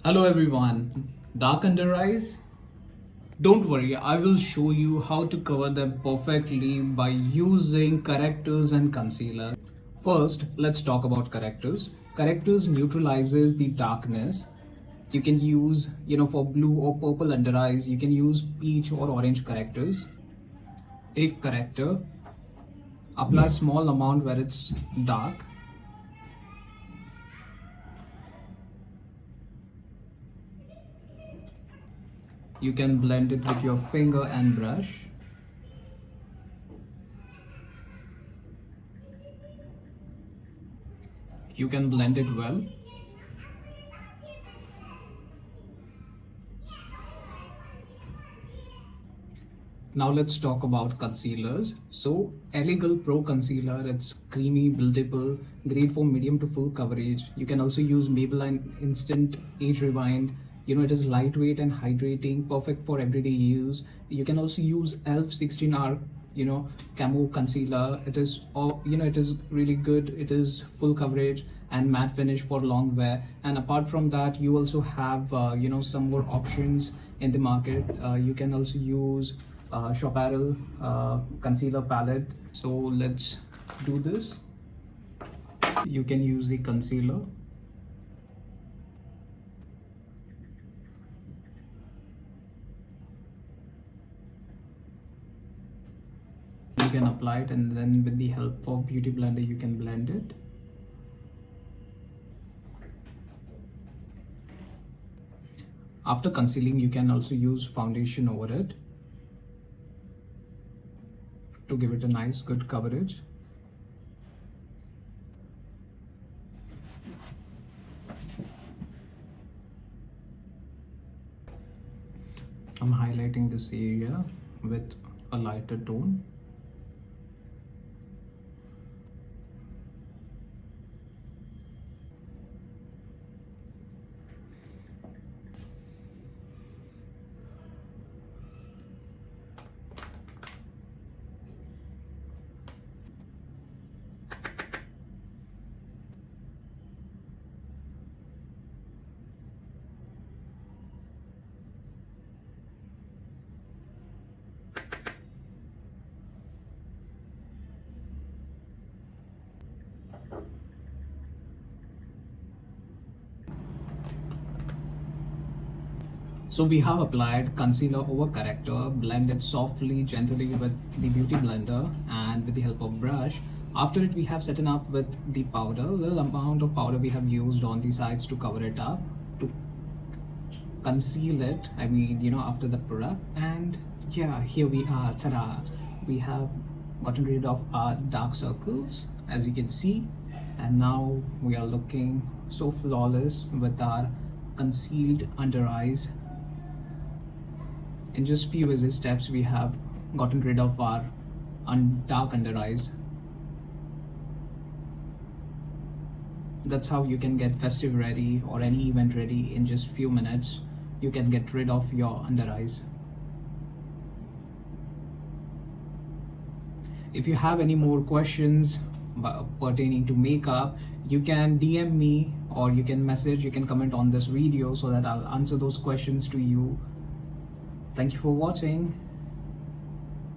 Hello everyone. Dark under eyes? Don't worry, I will show you how to cover them perfectly by using correctors and concealer. First, let's talk about correctors. Correctors neutralizes the darkness. You can use, for blue or purple under eyes, you can use peach or orange correctors. Take corrector, apply small amount where it's dark. You can blend it with your finger and brush. You can blend it well. Now let's talk about concealers. So Elegant Pro Concealer, it's creamy, buildable, great for medium to full coverage. You can also use Maybelline Instant Age Rewind. It is lightweight and hydrating, perfect for everyday use. You can also use E.L.F 16-hour, Camo concealer. It is it is really good. It is full coverage and matte finish for long wear. And apart from that, you also have some more options in the market. You can also use Shopaarel concealer palette. So let's do this. You can use the concealer. You can apply it, and then with the help of beauty blender you can blend it. After concealing, you can also use foundation over it to give it a nice good coverage. I'm highlighting this area with a lighter tone. So we have applied concealer over corrector, blended softly, gently with the beauty blender and with the help of brush. After it, we have set up with the powder. Little amount of powder we have used on the sides to cover it up, to conceal it. After the product. And yeah, here we are. Ta-da! We have gotten rid of our dark circles, as you can see, and now we are looking so flawless with our concealed under eyes. In just few easy steps, we have gotten rid of our dark under eyes. That's how you can get festive ready or any event ready in just few minutes. You can get rid of your under eyes. If you have any more questions pertaining to makeup, you can DM me or you can message, you can comment on this video so that I'll answer those questions to you. Thank you for watching.